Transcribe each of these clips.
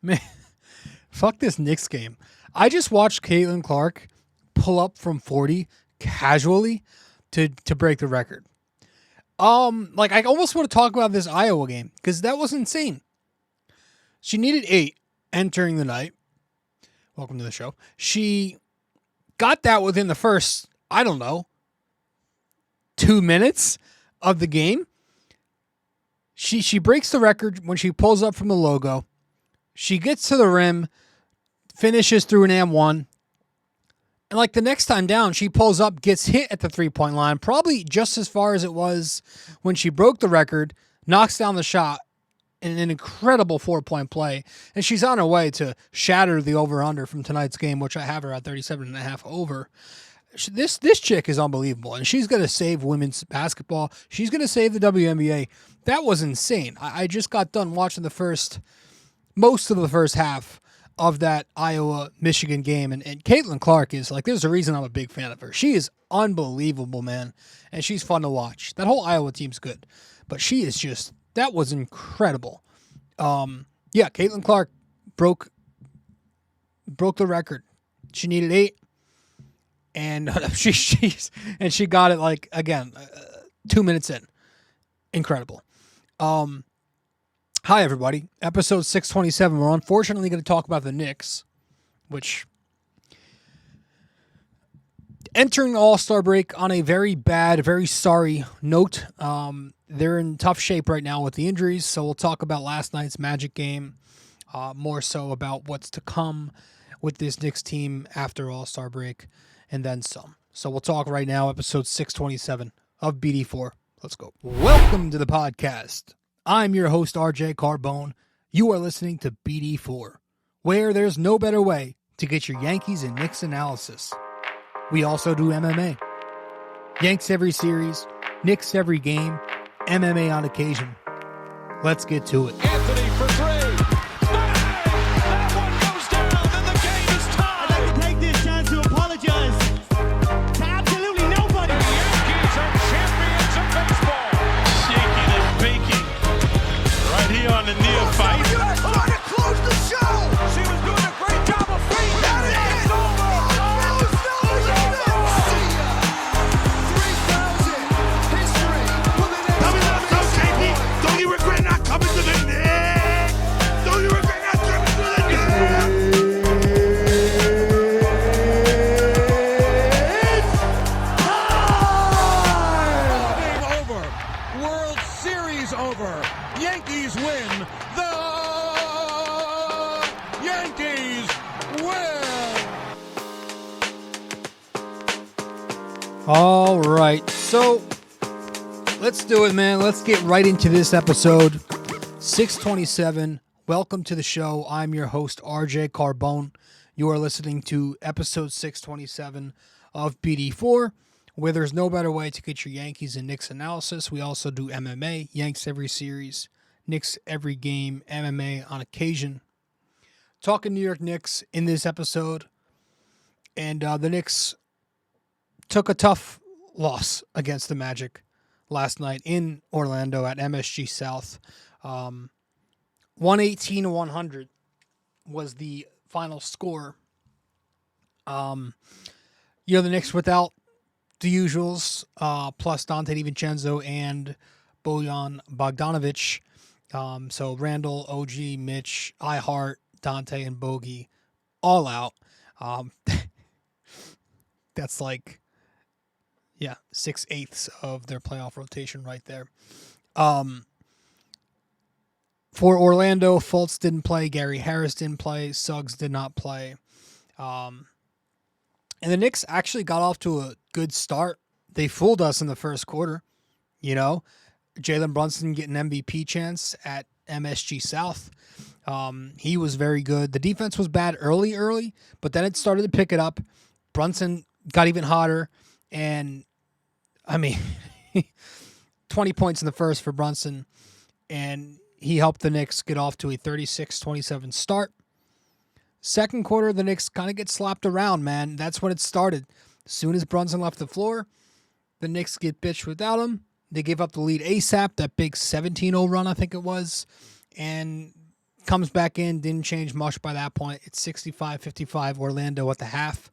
Man, fuck this Knicks game. I just watched Caitlin Clark pull up from 40 casually to break the record. I almost want to talk about this Iowa game because that was insane. She needed 8 entering the night. Welcome to the show. She got that within the first, 2 minutes of the game. She breaks the record when she pulls up from the logo. She gets to the rim, finishes through an M1. And like the next time down, she pulls up, gets hit at the 3-point line, probably just as far as it was when she broke the record, knocks down the shot in an incredible 4-point play. And she's on her way to shatter the over-under from tonight's game, which I have her at 37.5 over. This chick is unbelievable, and she's going to save women's basketball. She's going to save the WNBA. That was insane. I just got done watching most of the first half of that Iowa-Michigan game, and Caitlin Clark is like, there's a reason I'm a big fan of her. She is unbelievable, man, and she's fun to watch. That whole Iowa team's good, but she is just, that was incredible. Caitlin Clark broke the record. She needed 8. And she got it like again, 2 minutes in. Incredible. Hi everybody. Episode 627. We're unfortunately going to talk about the Knicks, which entering the All-Star break on a very bad, very sorry note. They're in tough shape right now with the injuries, so we'll talk about last night's Magic game, more so about what's to come with this Knicks team after All-Star break. And then some. So we'll talk right now, episode 627 of BD4. Let's go. Welcome to the podcast. I'm your host, RJ Carbone. You are listening to BD4, where there's no better way to get your Yankees and Knicks analysis. We also do MMA. Yanks every series, Knicks every game, MMA on occasion. Let's get to it. Anthony for 3. On the neophyte. Trying to close the show. She was doing a great job of feeding. That is it. Over. Coming up, so Katie. Don't you regret not coming to the Knicks? Don't you regret not coming to the Knicks? Game over. World Series over. Yankees win. The Yankees win. All right. So let's do it, man. Let's get right into this episode. 627. Welcome to the show. I'm your host, RJ Carbone. You are listening to episode 627 of BD4, where there's no better way to get your Yankees and Knicks analysis. We also do MMA, Yanks every series, Knicks every game, MMA on occasion. Talking New York Knicks in this episode, and the Knicks took a tough loss against the Magic last night in Orlando at MSG South. 118-100 was the final score. The Knicks without the usuals, plus Dante DiVincenzo and Bojan Bogdanovic. So Randall, OG, Mitch, iHeart, Dante, and Bogey all out. That's like, 6/8 of their playoff rotation right there. For Orlando, Fultz didn't play, Gary Harris didn't play, Suggs did not play. And the Knicks actually got off to a good start. They fooled us in the first quarter. Jalen Brunson getting MVP chance at MSG South. He was very good. The defense was bad early, but then it started to pick it up. Brunson got even hotter, and 20 points in the first for Brunson, and he helped the Knicks get off to a 36-27 start. Second quarter, the Knicks kind of get slapped around, man. That's when it started. As soon as Brunson left the floor, the Knicks get bitched without him. They gave up the lead ASAP, that big 17-0 run, I think it was. And comes back in, didn't change much by that point. It's 65-55 Orlando at the half.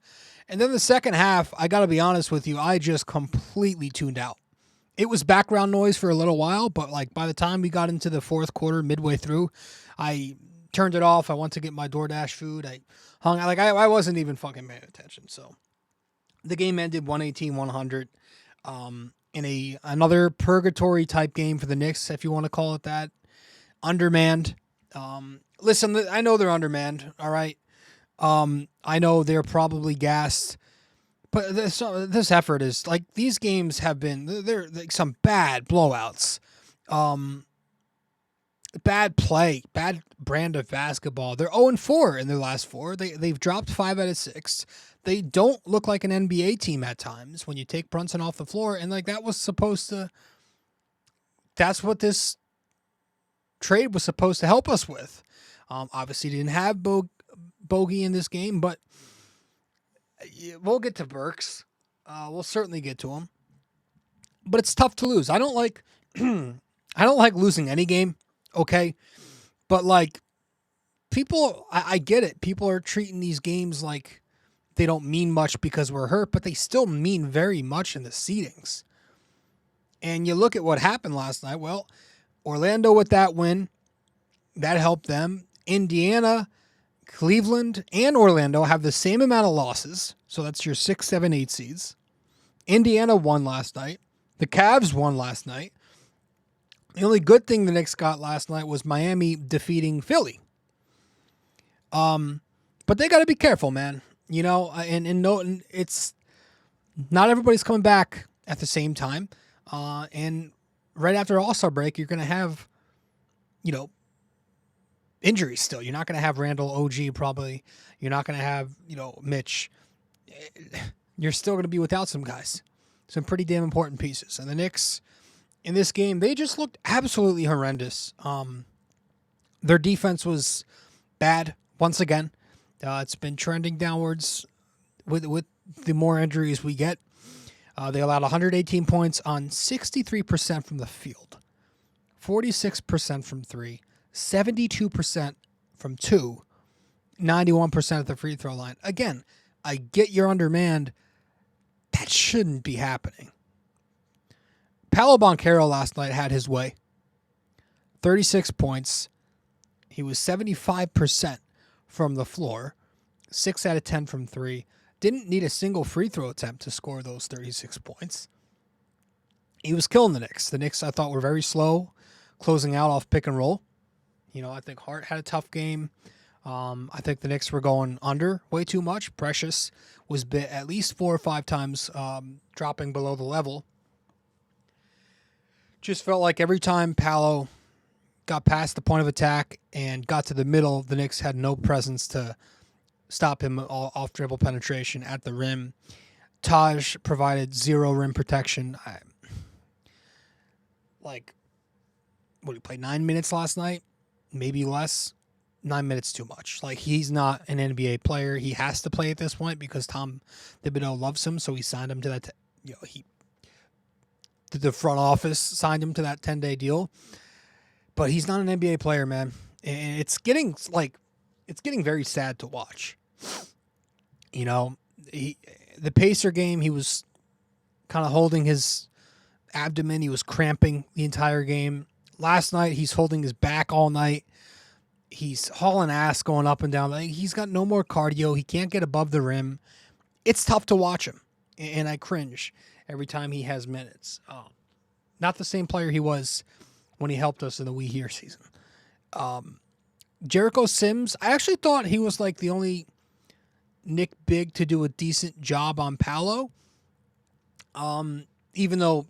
And then the second half, I got to be honest with you, I just completely tuned out. It was background noise for a little while, but like by the time we got into the fourth quarter, midway through, I turned it off. I went to get my DoorDash food. I hung out. Like I wasn't even fucking paying attention. So the game ended 118-100 in another purgatory type game for the Knicks, if you want to call it that. Undermanned. Listen, I know they're undermanned. All right. I know they're probably gassed. But this effort is like these games have been they're like some bad blowouts, bad play, bad brand of basketball. They're 0-4 in their last 4. They've dropped 5 out of 6. They don't look like an NBA team at times when you take Brunson off the floor, and like that was supposed to. That's what this trade was supposed to help us with. Obviously, didn't have Bogey in this game, but. We'll get to Burks. We'll certainly get to him. But it's tough to lose. I don't like I don't like losing any game, okay? But like people I get it. People are treating these games like they don't mean much because we're hurt, but they still mean very much in the seedings. And you look at what happened last night. Well, Orlando with that win, that helped them. Indiana, Cleveland, and Orlando have the same amount of losses. So that's your 6, 7, 8 seeds. Indiana won last night. The Cavs won last night. The only good thing the Knicks got last night was Miami defeating Philly. But they got to be careful, man. You know, and it's not everybody's coming back at the same time. And right after All-Star break, you're going to have, you know, injuries still. You're not going to have Randall, OG probably. You're not going to have, you know, Mitch. You're still going to be without some guys. Some pretty damn important pieces. And the Knicks, in this game, they just looked absolutely horrendous. Their defense was bad once again. It's been trending downwards with the more injuries we get. They allowed 118 points on 63% from the field, 46% from 3, 72% from 2, 91% at the free throw line. Again, I get you're undermanned. That shouldn't be happening. Paolo Banchero last night had his way. 36 points. He was 75% from the floor. 6 out of 10 from 3. Didn't need a single free throw attempt to score those 36 points. He was killing the Knicks. The Knicks, I thought, were very slow closing out off pick and roll. You know, I think Hart had a tough game. I think the Knicks were going under way too much. Precious was bit at least 4 or 5 times, dropping below the level. Just felt like every time Paolo got past the point of attack and got to the middle, the Knicks had no presence to stop him off dribble penetration at the rim. Taj provided 0 rim protection. What, he played 9 minutes last night? Maybe less. 9 minutes too much. Like, he's not an NBA player. He has to play at this point because Tom Thibodeau loves him, so he signed him to that. The front office signed him to that 10-day deal. But he's not an NBA player, man. And it's getting very sad to watch. You know, the Pacer game, he was kind of holding his abdomen. He was cramping the entire game. Last night, he's holding his back all night. He's hauling ass going up and down. He's got no more cardio. He can't get above the rim. It's tough to watch him, and I cringe every time he has minutes. Not the same player he was when he helped us in the We Here season. Jericho Sims, I actually thought he was like the only Nick Big to do a decent job on Paolo. Even though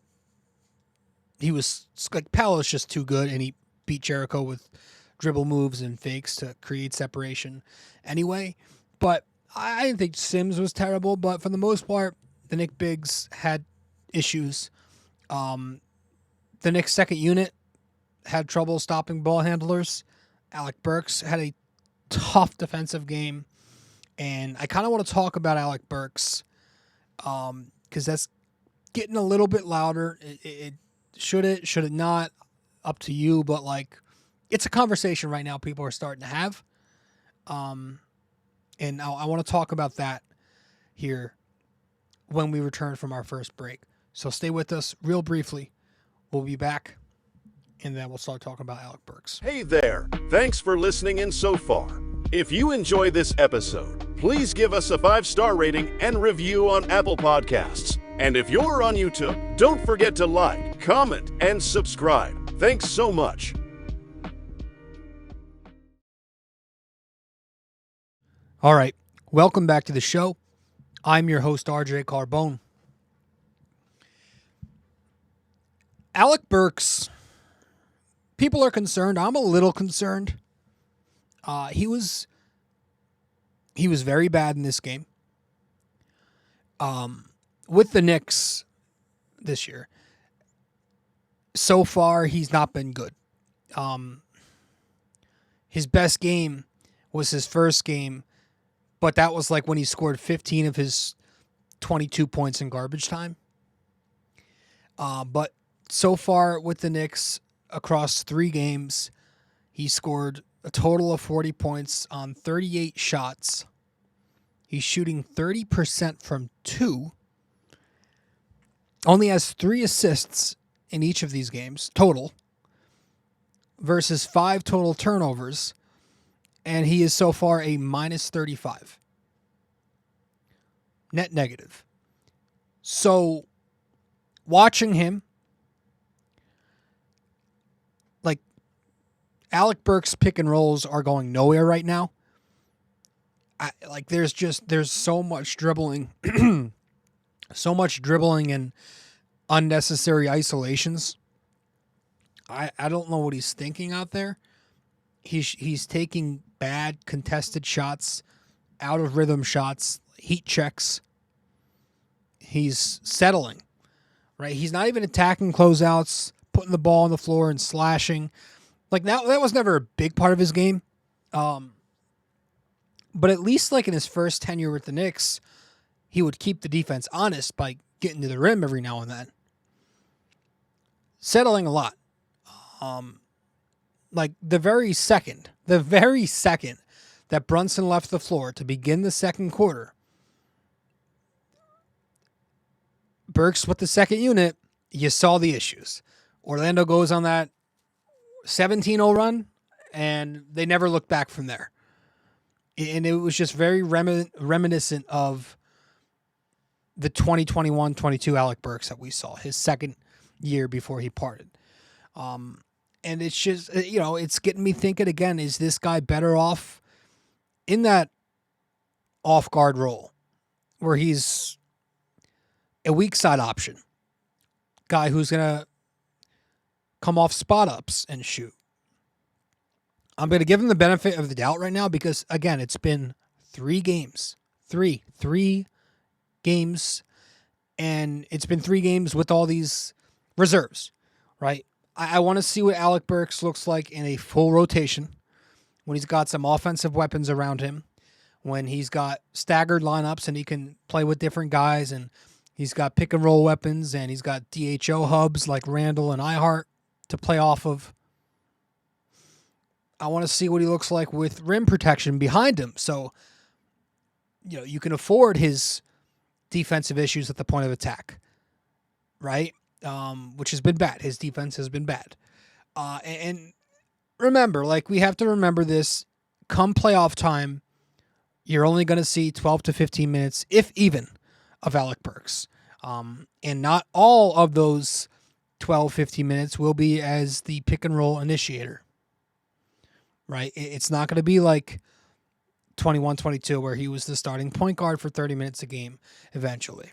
he was like, Paolo's just too good, and he beat Jericho with dribble moves and fakes to create separation anyway. But I didn't think Sims was terrible, but for the most part, the Nick Bigs had issues. The Knicks' second unit had trouble stopping ball handlers. Alec Burks had a tough defensive game. And I kind of want to talk about Alec Burks because that's getting a little bit louder. Should it not? Up to you. But, like, it's a conversation right now people are starting to have. And I want to talk about that here when we return from our first break. So stay with us real briefly. We'll be back, and then we'll start talking about Alec Burks. Hey there, thanks for listening in so far. If you enjoy this episode, please give us a 5-star rating and review on Apple Podcasts. And if you're on YouTube, don't forget to like, comment, and subscribe. Thanks so much. All right, welcome back to the show. I'm your host, RJ Carbone. Alec Burks, people are concerned. I'm a little concerned. He was very bad in this game. With the Knicks this year. So far, he's not been good. His best game was his first game, but that was like when he scored 15 of his 22 points in garbage time. But so far with the Knicks, across 3 games, he scored a total of 40 points on 38 shots. He's shooting 30% from 2. Only has 3 assists in each of these games, total, versus 5 total turnovers. And he is so far a minus 35. Net negative. So, watching him, like, Alec Burks' pick and rolls are going nowhere right now. There's so much dribbling, so much dribbling and unnecessary isolations. I don't know what he's thinking out there. He's taking bad contested shots, out of rhythm shots, heat checks. He's settling, right? He's not even attacking closeouts, putting the ball on the floor and slashing. Like that was never a big part of his game. But at least like in his first tenure with the Knicks, he would keep the defense honest by getting to the rim every now and then. Settling a lot. Like the very second that Brunson left the floor to begin the second quarter, Burks with the second unit, you saw the issues. Orlando goes on that 17-0 run, and they never looked back from there. And it was just very reminiscent of the 2021-22 Alec Burks that we saw, his second year before he parted. And it's just, it's getting me thinking again, is this guy better off in that off-guard role where he's a weak side option, guy who's going to come off spot ups and shoot? I'm going to give him the benefit of the doubt right now because, again, it's been 3 games. Three games, and it's been 3 games with all these reserves, right? I want to see what Alec Burks looks like in a full rotation, when he's got some offensive weapons around him, when he's got staggered lineups and he can play with different guys, and he's got pick and roll weapons, and he's got DHO hubs like Randall and Ihart to play off of. I want to see what he looks like with rim protection behind him. So, you can afford his defensive issues at the point of attack, right? Which has been bad. His defense has been bad. And remember, we have to remember this, come playoff time, you're only going to see 12 to 15 minutes, if even, of Alec Burks. And not all of those 12, 15 minutes will be as the pick and roll initiator, right? It's not going to be like 21-22 where he was the starting point guard for 30 minutes a game eventually.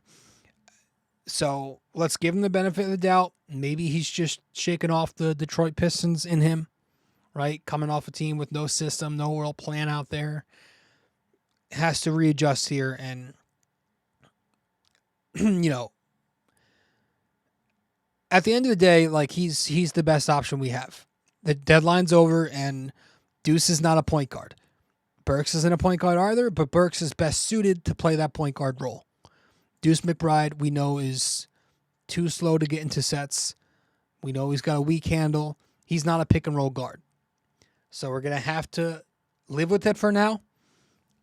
So let's give him the benefit of the doubt. Maybe he's just shaking off the Detroit Pistons in him, right? Coming off a team with no system, no real plan out there. Has to readjust here. And, at the end of the day, he's the best option we have. The deadline's over, and Deuce is not a point guard. Burks isn't a point guard either, but Burks is best suited to play that point guard role. Deuce McBride, we know, is too slow to get into sets. We know he's got a weak handle. He's not a pick and roll guard. So we're going to have to live with it for now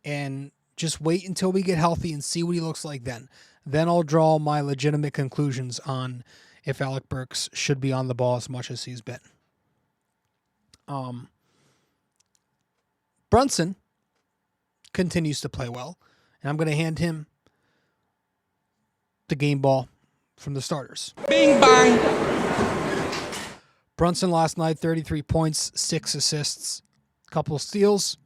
and just wait until we get healthy and see what he looks like then. Then I'll draw my legitimate conclusions on if Alec Burks should be on the ball as much as he's been. Brunson continues to play well, and I'm going to hand him the game ball from the starters. Bing bang. Brunson last night, 33 points, 6 assists, couple of steals,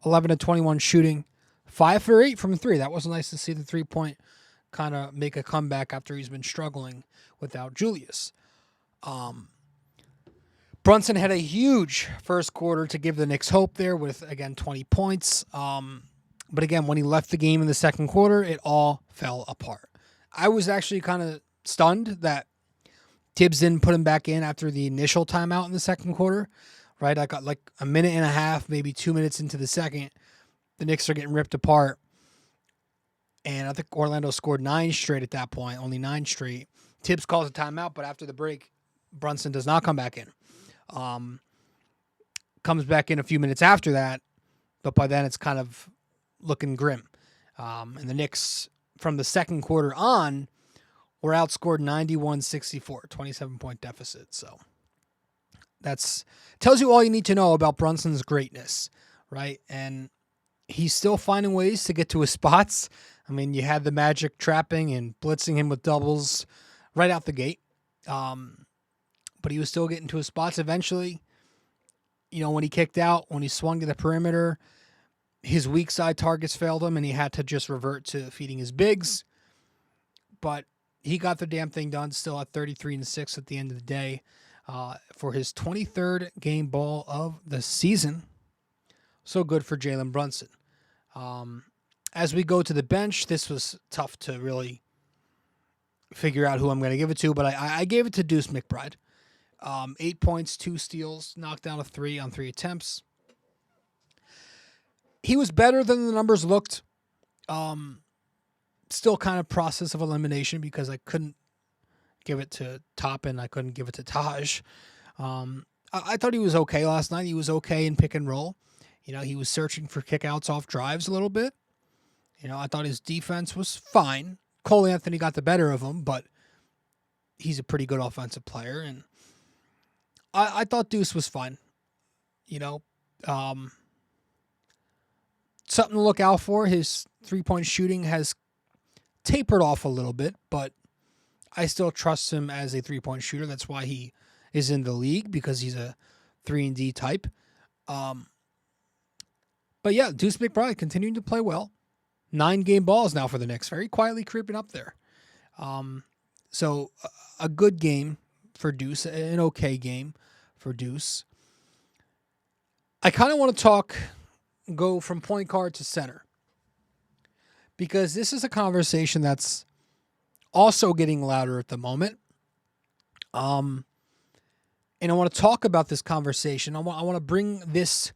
11 to 21 shooting, 5 for 8 from 3. That was nice to see the 3-point kind of make a comeback after he's been struggling without Julius. Brunson had a huge first quarter to give the Knicks hope there with, again, 20 points. But again, when he left the game in the second quarter, it all fell apart. I was actually kind of stunned that Tibbs didn't put him back in after the initial timeout in the second quarter, right? I got like a minute and a half, maybe 2 minutes into the second. The Knicks are getting ripped apart. And I think Orlando scored 9 straight at that point, only 9 straight. Tibbs calls a timeout, but after the break, Brunson does not come back in. Comes back in a few minutes after that, but by then it's kind of looking grim. And the Knicks, from the second quarter on, were outscored 91-64, 27-point deficit. So that's tells you all you need to know about Brunson's greatness, right? And he's still finding ways to get to his spots. I mean, you had the Magic trapping and blitzing him with doubles right out the gate. But he was still getting to his spots eventually. You know, when he kicked out, when he swung to the perimeter, his weak side targets failed him and he had to just revert to feeding his bigs. But he got the damn thing done, still at 33-6 at the end of the day for his 23rd game ball of the season. So good for Jalen Brunson. As we go to the bench, this was tough to really figure out who I'm going to give it to, but I gave it to Deuce McBride. 8 points, 2 steals, knocked down a 3 on 3 attempts. He was better than the numbers looked. Still kind of process of elimination because I couldn't give it to Toppin. I couldn't give it to Taj. I thought he was okay last night. He was okay in pick and roll. You know, he was searching for kickouts off drives a little bit. You know, I thought his defense was fine. Cole Anthony got the better of him, but he's a pretty good offensive player. And I thought Deuce was fine. You know, something to look out for. His 3-point shooting has tapered off a little bit, but I still trust him as a 3-point shooter. That's why he is in the league, because he's a 3-and-D type. But yeah, Deuce McBride continuing to play well. 9 game balls now for the Knicks. Very quietly creeping up there. So a good game for Deuce, an okay game for Deuce. I kind of want to go from point guard to center, because this is a conversation that's also getting louder at the moment. And I want to talk about this conversation. I want to bring this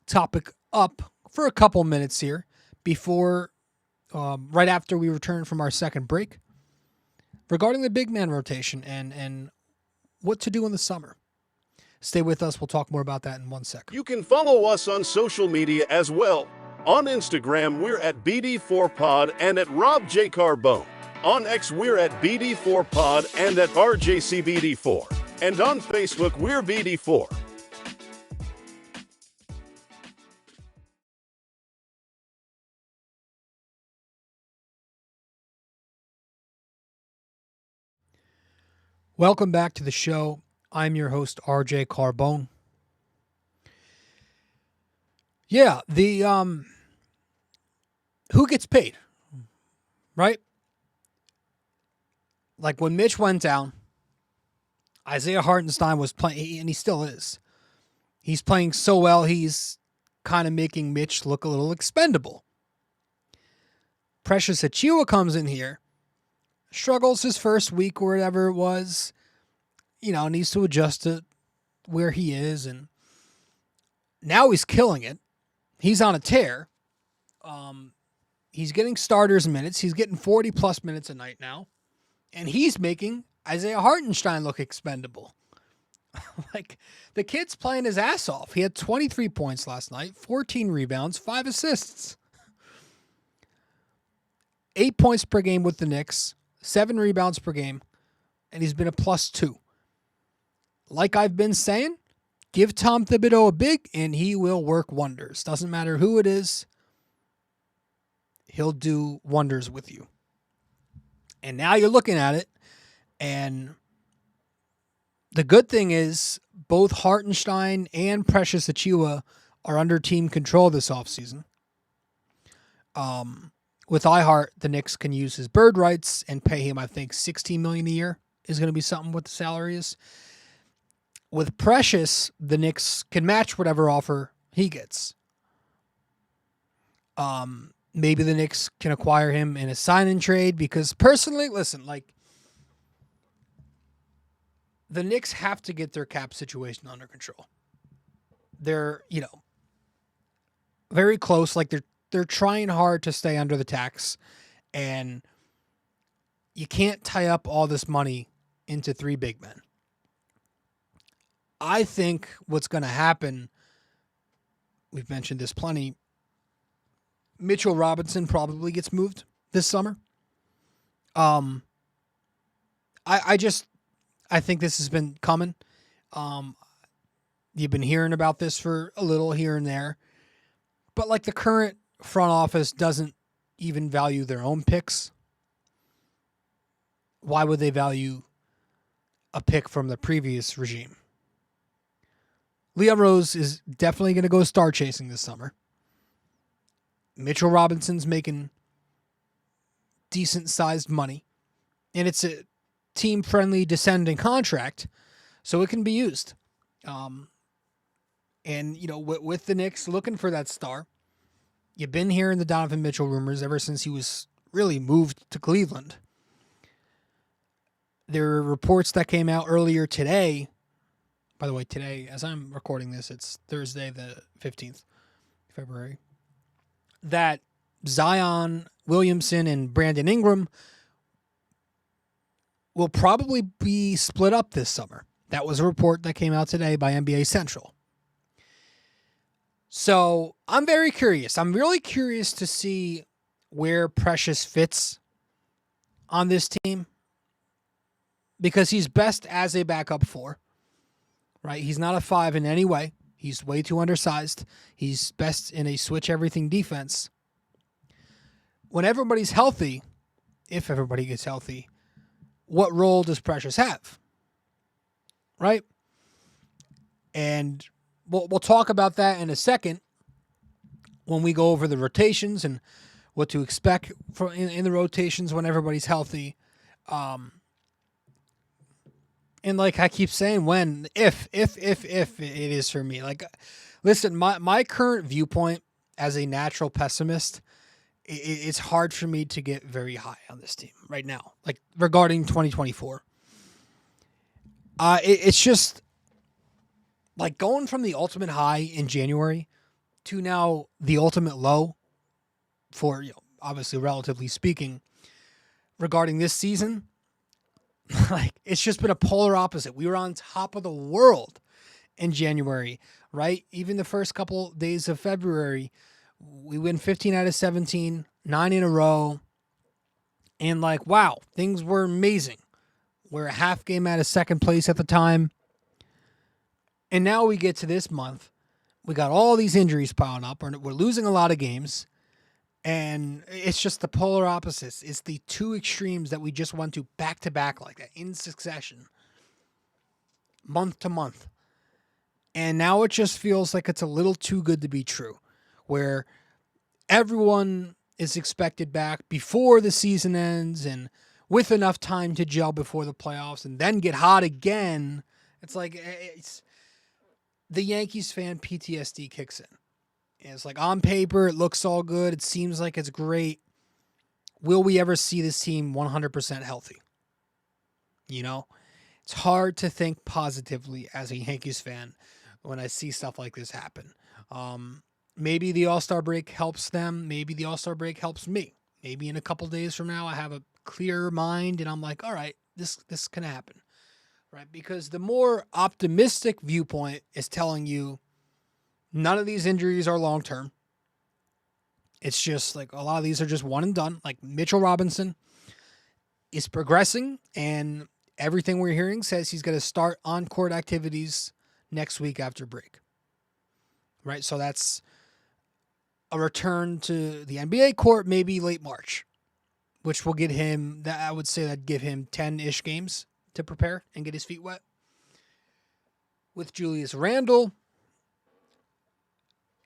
topic up for a couple minutes here before, right after we return from our second break, regarding the big man rotation and what to do in the summer. Stay with us. We'll talk more about that in 1 second. You can follow us on social media as well. On Instagram, we're at BD4Pod and at Rob J. Carbone. On X, we're at BD4Pod and at RJCBD4. And on Facebook, we're BD4. Welcome back to the show. I'm your host, RJ Carbone. Yeah, the who gets paid, right? Like when Mitch went down, Isaiah Hartenstein was playing, and he still is. He's playing so well, he's kind of making Mitch look a little expendable. Precious Achiuwa comes in here, struggles his first week or whatever it was, you know, needs to adjust to where he is, and now he's killing it. He's on a tear. He's getting starters minutes. He's getting 40-plus minutes a night now, and he's making Isaiah Hartenstein look expendable. Like, the kid's playing his ass off. He had 23 points last night, 14 rebounds, 5 assists. 8 points per game with the Knicks, 7 rebounds per game, and he's been a +2. Like I've been saying, give Tom Thibodeau a big, and he will work wonders. Doesn't matter who it is, he'll do wonders with you. And now you're looking at it, and the good thing is both Hartenstein and Precious Achiuwa are under team control this offseason. With iHeart, the Knicks can use his bird rights and pay him, I think, $16 million a year is going to be something what the salary is. With Precious, the Knicks can match whatever offer he gets. Maybe the Knicks can acquire him in a sign-and trade because personally, listen, like, the Knicks have to get their cap situation under control. They're, very close. Like, they're trying hard to stay under the tax, and you can't tie up all this money into 3 big men. I think what's going to happen, we've mentioned this plenty, Mitchell Robinson probably gets moved this summer. I think this has been coming. You've been hearing about this for a little here and there, but like the current front office doesn't even value their own picks. Why would they value a pick from the previous regime? Leon Rose is definitely going to go star chasing this summer. Mitchell Robinson's making decent sized money, and it's a team friendly descending contract, so it can be used. And with the Knicks looking for that star, you've been hearing the Donovan Mitchell rumors ever since he was really moved to Cleveland. There are reports that came out earlier today. By the way, today, as I'm recording this, it's Thursday, the 15th February, that Zion Williamson and Brandon Ingram will probably be split up this summer. That was a report that came out today by NBA Central. So I'm very curious. I'm really curious to see where Precious fits on this team because he's best as a backup 4, right? He's not a 5 in any way. He's way too undersized. He's best in a switch everything defense. When everybody's healthy, if everybody gets healthy, what role does Precious have? Right? And we'll talk about that in a second when we go over the rotations and what to expect in the rotations when everybody's healthy. And like I keep saying, if it is for me. Like, listen, my current viewpoint as a natural pessimist, it's hard for me to get very high on this team right now, like regarding 2024. It's just like going from the ultimate high in January to now the ultimate low for, obviously relatively speaking, regarding this season. Like, it's just been a polar opposite. We were on top of the world in January, right? Even the first couple days of February, we win 15 out of 17, 9 in a row. And like, wow, things were amazing. We're a half game out of second place at the time. And now we get to this month. We got all these injuries piling up. We're losing a lot of games. And it's just the polar opposites. It's the two extremes that we just went to back like that in succession, month to month. And now it just feels like it's a little too good to be true, where everyone is expected back before the season ends and with enough time to gel before the playoffs and then get hot again. It's like the Yankees fan PTSD kicks in. And it's like, on paper, it looks all good. It seems like it's great. Will we ever see this team 100% healthy? It's hard to think positively as a Yankees fan when I see stuff like this happen. Maybe the All-Star break helps them. Maybe the All-Star break helps me. Maybe in a couple days from now, I have a clearer mind and I'm like, all right, this can happen, right? Because the more optimistic viewpoint is telling you none of these injuries are long-term. It's just like a lot of these are just one and done. Like Mitchell Robinson is progressing, and everything we're hearing says he's going to start on-court activities next week after break. Right? So that's a return to the NBA court maybe late March, which will get him, that I would say that'd give him 10-ish games to prepare and get his feet wet. With Julius Randle,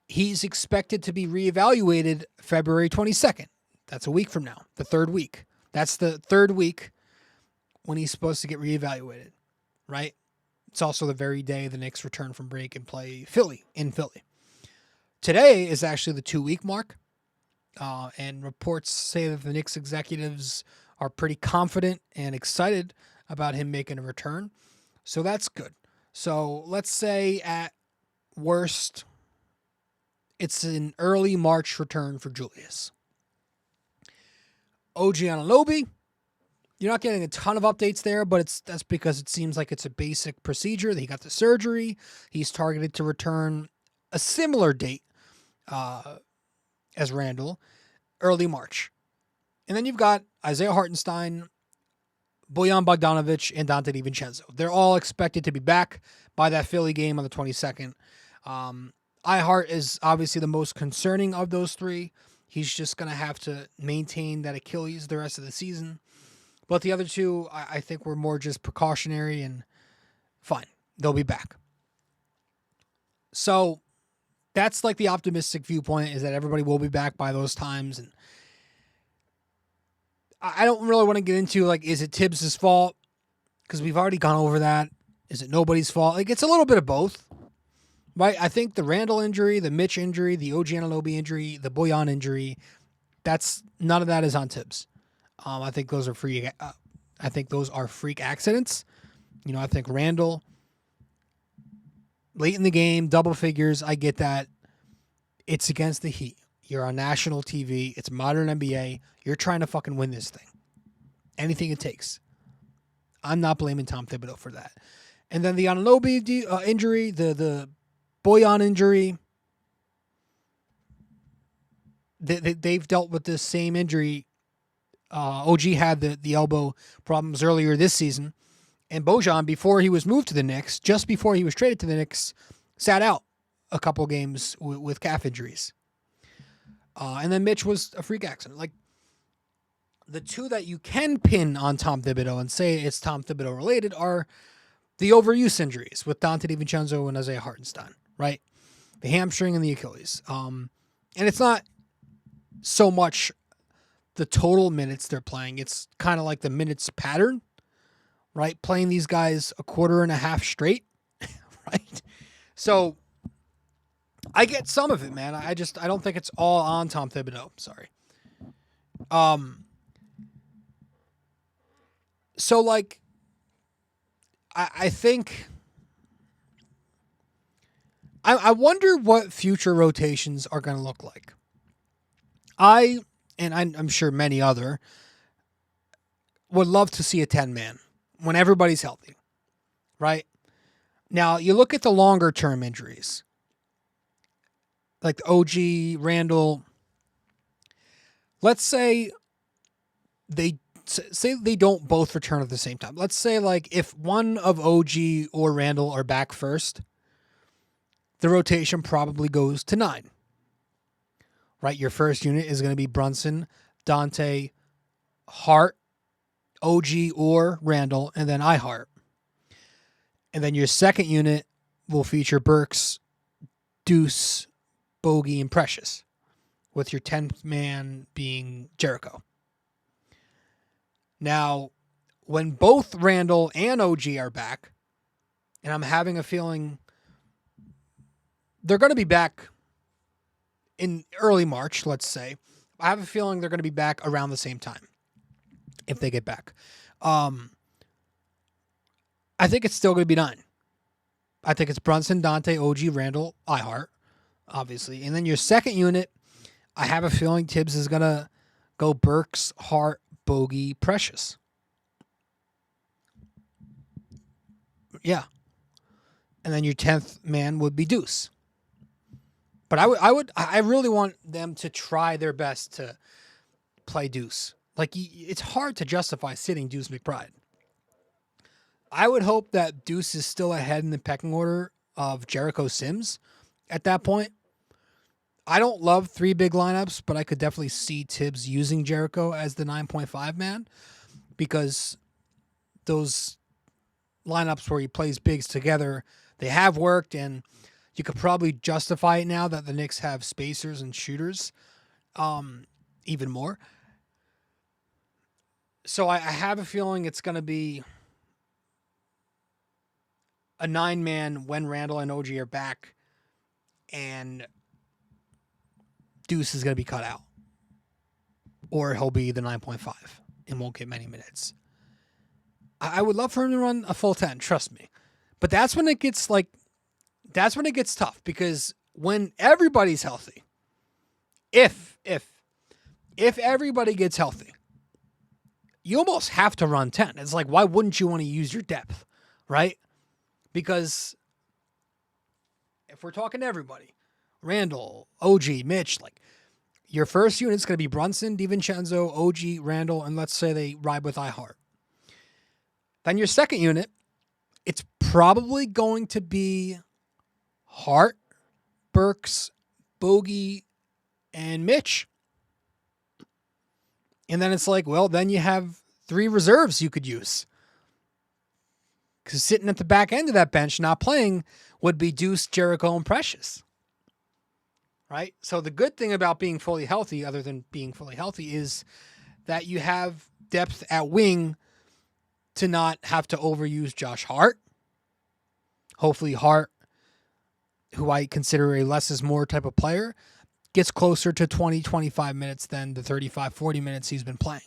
he's expected to be reevaluated February 22nd. That's a week from now, the third week. That's the third week when he's supposed to get reevaluated, right? It's also the very day the Knicks return from break and play Philly in Philly. Today is actually the 2-week mark, and reports say that the Knicks executives are pretty confident and excited about him making a return. So that's good. So let's say at worst, it's an early March return for Julius. OG Anunoby, you're not getting a ton of updates there, but that's because it seems like it's a basic procedure. He got the surgery. He's targeted to return a similar date as Randle, early March. And then you've got Isaiah Hartenstein, Bojan Bogdanovic, and Dante DiVincenzo. They're all expected to be back by that Philly game on the 22nd. iHart is obviously the most concerning of those three. He's just going to have to maintain that Achilles the rest of the season. But the other two, I think were more just precautionary and fine. They'll be back. So that's like the optimistic viewpoint, is that everybody will be back by those times. And I don't really want to get into, like, is it Tibbs' fault? Because we've already gone over that. Is it nobody's fault? Like, it's a little bit of both. Right? I think the Randle injury, the Mitch injury, the OG Anunoby injury, the Bojan injury, none of that is on Tibbs. I think those are freak accidents. You know, I think Randle, late in the game, double figures, I get that. It's against the Heat. You're on national TV. It's modern NBA. You're trying to fucking win this thing. Anything it takes. I'm not blaming Tom Thibodeau for that. And then the Anunoby injury, the Bojan injury, they've dealt with this same injury. OG had the elbow problems earlier this season. And Bojan, before he was moved to the Knicks, just before he was traded to the Knicks, sat out a couple games with calf injuries. And then Mitch was a freak accident. Like, the two that you can pin on Tom Thibodeau and say it's Tom Thibodeau related are the overuse injuries with Dante DiVincenzo and Isaiah Hartenstein, right? The hamstring and the Achilles. And it's not so much the total minutes they're playing. It's kind of like the minutes pattern, right? Playing these guys a quarter and a half straight, right? So I get some of it, man. I don't think it's all on Tom Thibodeau. Sorry. So, like, I think I wonder what future rotations are going to look like. I'm sure many other would love to see a 10-man when everybody's healthy, right? Now, you look at the longer term injuries, like OG, Randle. Let's say they don't both return at the same time. Let's say, like, if one of OG or Randle are back first, the rotation probably goes to 9. Right? Your first unit is going to be Brunson, Dante, Hart, OG or Randle, and then iHart. And then your second unit will feature Burks, Deuce, Bogey, and Precious, with your 10th man being Jericho. Now, when both Randle and OG are back, and I'm having a feeling they're going to be back in early March, let's say. I have a feeling they're going to be back around the same time, if they get back. I think it's still going to be 9. I think it's Brunson, Dante, OG, Randle, iHart, obviously. And then your second unit, I have a feeling Tibbs is going to go Burks, Hart, Bogey, Precious. Yeah. And then your 10th man would be Deuce. But I really want them to try their best to play Deuce. Like, it's hard to justify sitting Deuce McBride. I would hope that Deuce is still ahead in the pecking order of Jericho Sims at that point. I don't love 3 big lineups, but I could definitely see Tibbs using Jericho as the 9.5 man because those lineups where he plays bigs together, they have worked, and you could probably justify it now that the Knicks have spacers and shooters even more. So I have a feeling it's going to be a 9-man when Randall and OG are back, and Deuce is going to be cut out. Or he'll be the 9.5 and won't get many minutes. I would love for him to run a full 10, trust me. But that's when it gets tough, because when everybody's healthy, if everybody gets healthy, you almost have to run 10. It's like, why wouldn't you want to use your depth, right? Because if we're talking to everybody, Randall, OG, Mitch, like, your first unit's going to be Brunson, DiVincenzo, OG, Randall, and let's say they ride with iHeart. Then your second unit, it's probably going to be Hart, Burks, Bogey, and Mitch. And then it's like, well, then you have 3 reserves you could use. Because sitting at the back end of that bench, not playing, would be Deuce, Jericho, and Precious. Right? So the good thing about being fully healthy, other than being fully healthy, is that you have depth at wing to not have to overuse Josh Hart. Hopefully Hart, who I consider a less is more type of player, gets closer to 20, 25 minutes than the 35, 40 minutes he's been playing.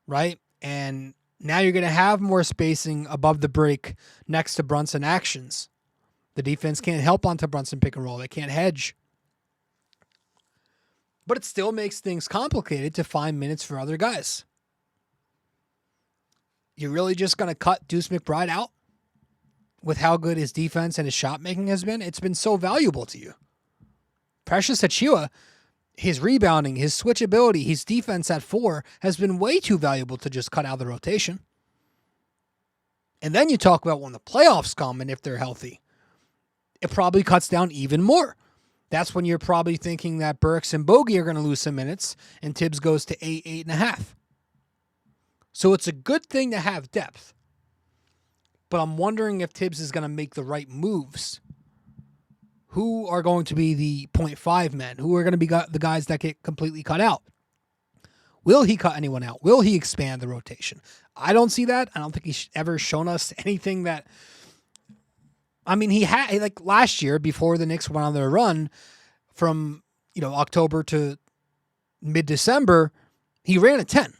Right? And now you're going to have more spacing above the break next to Brunson actions. The defense can't help onto Brunson pick and roll. They can't hedge. But it still makes things complicated to find minutes for other guys. You're really just going to cut Deuce McBride out with how good his defense and his shot making has been? It's been so valuable to you. Precious Achiuwa, his rebounding, his switchability, his defense at 4 has been way too valuable to just cut out of the rotation. And then you talk about when the playoffs come and if they're healthy, it probably cuts down even more. That's when you're probably thinking that Burks and Bogey are going to lose some minutes and Tibbs goes to 8, 8.5. So it's a good thing to have depth. But I'm wondering if Tibbs is going to make the right moves. Who are going to be the 0.5 men? Who are going to be the guys that get completely cut out? Will he cut anyone out? Will he expand the rotation? I don't see that. I don't think he's ever shown us anything that... I mean, he had, like last year, before the Knicks went on their run from, October to mid-December, he ran a 10.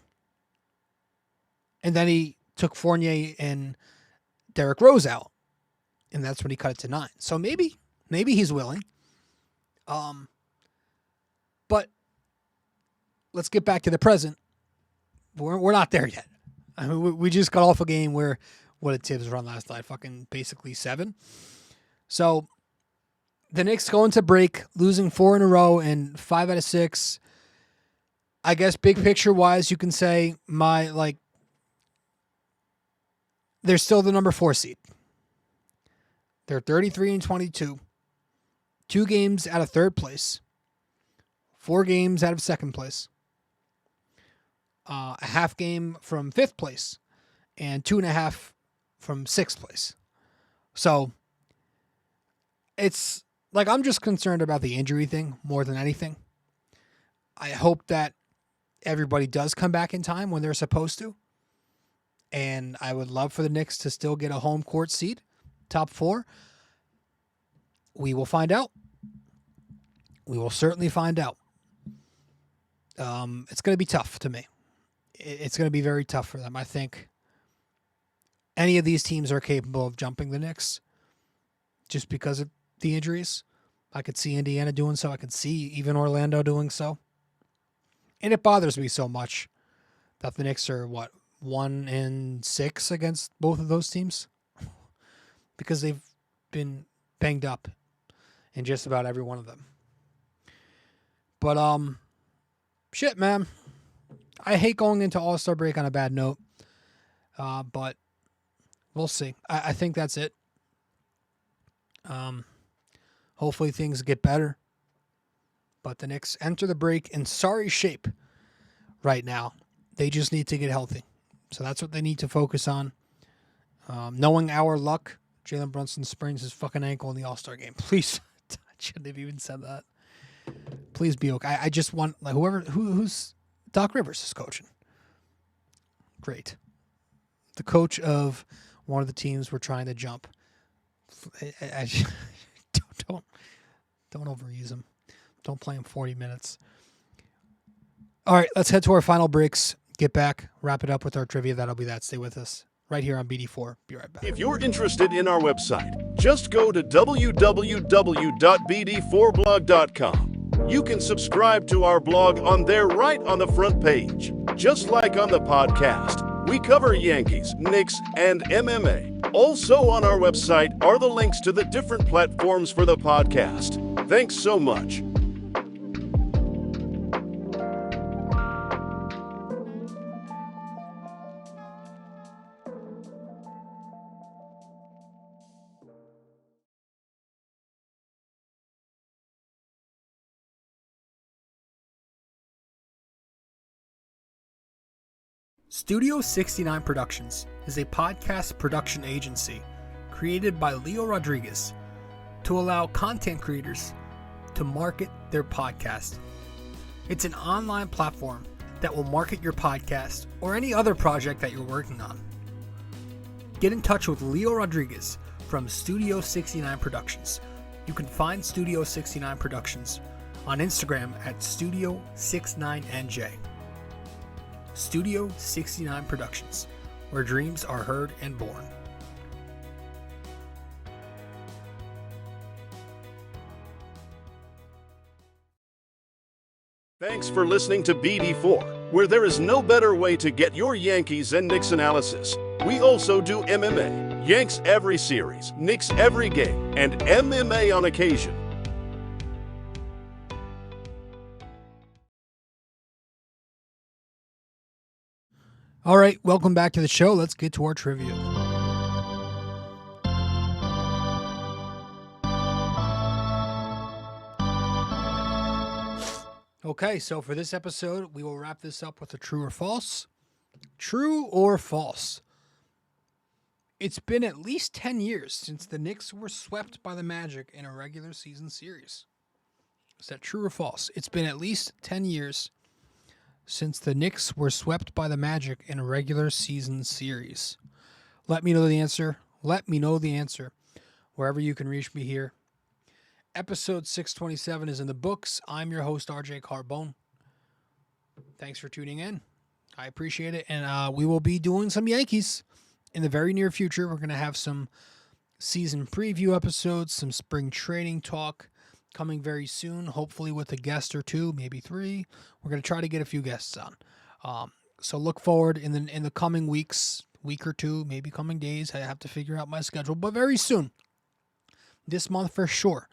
And then he took Fournier and Derrick Rose out. And that's when he cut it to 9. So maybe he's willing. But let's get back to the present. We're not there yet. I mean, we just got off a game where, what did Tibbs run last night? Fucking basically 7. So the Knicks go into break, losing 4 in a row and 5 out of 6. I guess big picture wise, you can say they're still the number 4 seed. They're 33 and 22. 2 games out of 3rd place. 4 games out of 2nd place. A half game from 5th place. And 2.5 from 6th place. So it's like, I'm just concerned about the injury thing more than anything. I hope that everybody does come back in time when they're supposed to. And I would love for the Knicks to still get a home court seed, top 4. We will find out. We will certainly find out. It's going to be tough to me. It's going to be very tough for them. I think any of these teams are capable of jumping the Knicks just because of the injuries. I could see Indiana doing so. I could see even Orlando doing so. And it bothers me so much that the Knicks are, 1-6 against both of those teams? because they've been banged up in just about every one of them. But, shit, man. I hate going into All-Star break on a bad note. But we'll see. I think that's it. Hopefully things get better. But the Knicks enter the break in sorry shape right now. They just need to get healthy. So that's what they need to focus on. Knowing our luck, Jalen Brunson sprains his fucking ankle in the All-Star game. Please, I shouldn't have even said that. Please be okay. I just want, like, who's Doc Rivers is coaching. Great. The coach of one of the teams we're trying to jump. Don't overuse him. Don't play him 40 minutes. All right, let's head to our final breaks. Get back, wrap it up with our trivia. That'll be that. Stay with us right here on BD4. Be right back. If you're interested in our website, just go to www.bd4blog.com. You can subscribe to our blog on there right on the front page. Just like on the podcast, we cover Yankees, Knicks, and MMA. Also on our website are the links to the different platforms for the podcast. Thanks so much. Studio 69 Productions is a podcast production agency created by Leo Rodriguez to allow content creators to market their podcast. It's an online platform that will market your podcast or any other project that you're working on. Get in touch with Leo Rodriguez from Studio 69 Productions. You can find Studio 69 Productions on Instagram at Studio69NJ. Studio 69 Productions, where dreams are heard and born. Thanks for listening to BD4, where there is no better way to get your Yankees and Knicks analysis. We also do MMA, Yanks every series, Knicks every game, and MMA on occasion. All right, welcome back to the show. Let's get to our trivia. Okay, so for this episode, we will wrap this up with a true or false. True or false? It's been at least 10 years since the Knicks were swept by the Magic in a regular season series. Is that true or false? It's been at least 10 years since the Knicks were swept by the Magic in a regular season series. Let me know the answer. Let me know the answer wherever you can reach me here. Episode 627 is in the books. I'm your host, RJ Carbone. Thanks for tuning in. I appreciate it. And we will be doing some Yankees in the very near future. We're going to have some season preview episodes, some spring training talk coming very soon, hopefully with a guest or two, maybe 3. We're going to try to get a few guests on. So look forward in the coming weeks, week or 2, maybe coming days. I have to figure out my schedule, but very soon, this month for sure,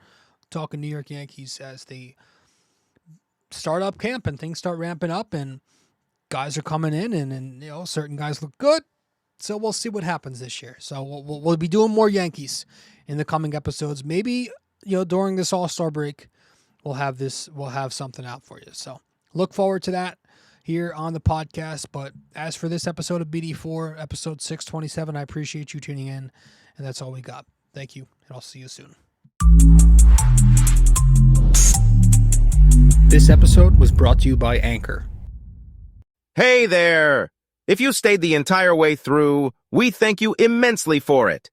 talking New York Yankees as they start up camp and things start ramping up and guys are coming in and you know, certain guys look good. So we'll see what happens this year. So we'll be doing more Yankees in the coming episodes. Maybe, you know, during this All-Star break, we'll have something out for you. So look forward to that here on the podcast. But as for this episode of BD4, episode 627, I appreciate you tuning in. And that's all we got. Thank you. And I'll see you soon. This episode was brought to you by Anchor. Hey there! If you stayed the entire way through, we thank you immensely for it.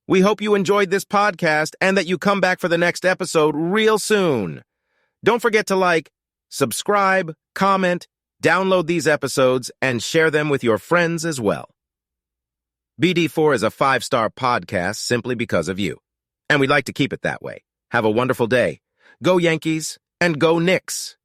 We hope you enjoyed this podcast and that you come back for the next episode real soon. Don't forget to like, subscribe, comment, download these episodes, and share them with your friends as well. BD4 is a 5-star podcast simply because of you. And we'd like to keep it that way. Have a wonderful day. Go Yankees and go Knicks!